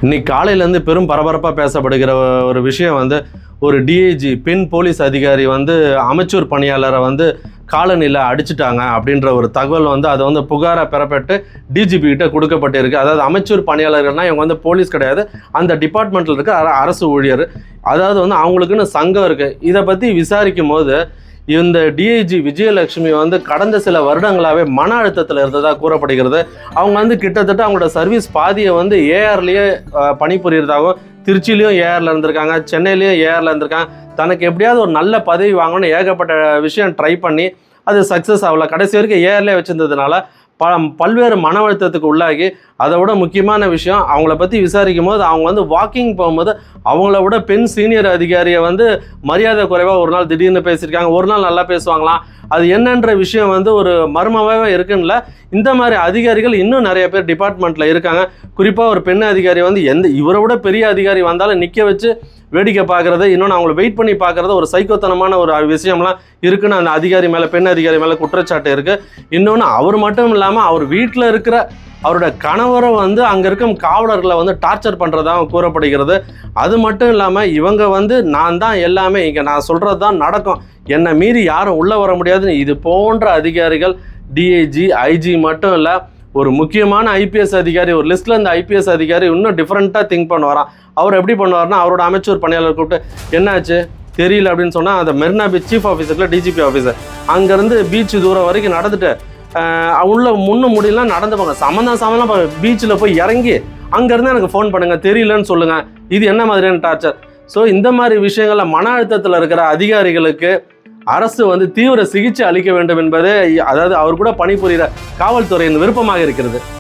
இன்னைக்கு காலையிலேருந்து பெரும் பரபரப்பாக பேசப்படுகிற ஒரு விஷயம் வந்து ஒரு டிஐஜி பெண் போலீஸ் அதிகாரி வந்து அமைச்சூர் பணியாளரை வந்து காலனியில் அடிச்சிட்டாங்க அப்படின்ற ஒரு தகவல் வந்து அதை வந்து புகாராக பெறப்பட்டு டிஜிபி கிட்ட கொடுக்கப்பட்டிருக்கு. அதாவது அமைச்சூர் பணியாளர்கள்னால் இவங்க வந்து போலீஸ் கிடையாது, அந்த டிபார்ட்மெண்ட்டில் இருக்க அரசு ஊழியர். அதாவது வந்து அவங்களுக்குன்னு சங்கம் இருக்குது. இதை பற்றி விசாரிக்கும் போது இந்த டிஐஜி விஜயலட்சுமி வந்து கடந்த சில வருடங்களாகவே மன அழுத்தத்தில் இருந்ததாக கூறப்படுகிறது. அவங்க வந்து கிட்டத்தட்ட அவங்களோட சர்வீஸ் பாதியை வந்து ஏஆர்லேயே பணிபுரியறதாகவும், திருச்சியிலையும் ஏஆரில் இருந்திருக்காங்க, சென்னையிலையும் ஏஆரில் இருந்திருக்காங்க. தனக்கு எப்படியாவது ஒரு நல்ல பதவி வாங்கணும்னு ஏகப்பட்ட விஷயம் ட்ரை பண்ணி அது சக்ஸஸ் ஆகல. கடைசி வரைக்கும் ஏஆர்லேயே வச்சுருந்ததுனால பல்வேறு மன அழுத்தத்துக்கு உள்ளாகி, அதை விட முக்கியமான விஷயம் அவங்கள பற்றி விசாரிக்கும் போது அவங்க வந்து வாக்கிங் போகும்போது அவங்கள விட பெண் சீனியர் அதிகாரியை வந்து மரியாதை குறைவாக ஒரு நாள் திடீர்னு பேசியிருக்காங்க, ஒரு நாள் நல்லா பேசுவாங்களாம். அது என்னன்ற விஷயம் வந்து ஒரு மர்மமாகவே இருக்குன்னு. இந்த மாதிரி அதிகாரிகள் இன்னும் நிறைய பேர் டிபார்ட்மெண்ட்டில் இருக்காங்க. குறிப்பாக ஒரு பெண் அதிகாரி வந்து இவரை விட பெரிய அதிகாரி வந்தாலும் நிற்க வச்சு வேடிக்கை பார்க்குறது, இன்னொன்று அவங்கள வெயிட் பண்ணி பார்க்குறது ஒரு சைக்கோத்தனமான ஒரு விஷயம்லாம் இருக்குன்னு அந்த அதிகாரி மேலே, பெண் அதிகாரி மேலே குற்றச்சாட்டு இருக்குது. இன்னொன்று அவர் மட்டும் இல்லாமல் அவர் வீட்டில் இருக்கிற அவரோட கணவரை வந்து அங்கே இருக்கும் காவலர்களை வந்து டார்ச்சர் பண்ணுறதாக கூறப்படுகிறது. அது மட்டும் இல்லாமல் இவங்க வந்து நான் தான் எல்லாமே, இங்கே நான் சொல்கிறது தான் நடக்கும், என்னை மீறி யாரும் உள்ளே வர முடியாதுன்னு இது போன்ற அதிகாரிகள் டிஐஜி ஐஜி மட்டும் இல்லை, ஒரு முக்கியமான ஐபிஎஸ் அதிகாரி, ஒரு லிஸ்ட்டில் இந்த ஐபிஎஸ் அதிகாரி இன்னும் டிஃப்ரெண்ட்டாக திங்க் பண்ணுவாராம். அவர் எப்படி பண்ணுவார்னா அவரோட அமைச்சர் பணியாளர் கூப்பிட்டு என்னாச்சு தெரியல அப்படின்னு சொன்னால் அந்த மெரினா பீச் சீஃப் ஆஃபீஸரில் டிஜிபி ஆஃபீஸர் அங்கேருந்து பீச் தூரம் வரைக்கும் நடந்துட்டு உள்ள முன்னும் முடியலாம் நடந்து போங்க, சம்மந்தம் பீச்சில் போய் இறங்கி அங்கேருந்து எனக்கு ஃபோன் பண்ணுங்கள், தெரியலன்னு சொல்லுங்கள். இது என்ன மாதிரியான டார்ச்சர்? ஸோ இந்த மாதிரி விஷயங்களில் மன அழுத்தத்தில் இருக்கிற அதிகாரிகளுக்கு அரசு வந்து தீவிர சிகிச்சை அளிக்க வேண்டும் என்பதே, அதாவது அவர் கூட பணிபுரிகிற காவல்துறையின் விருப்பமாக இருக்கிறது.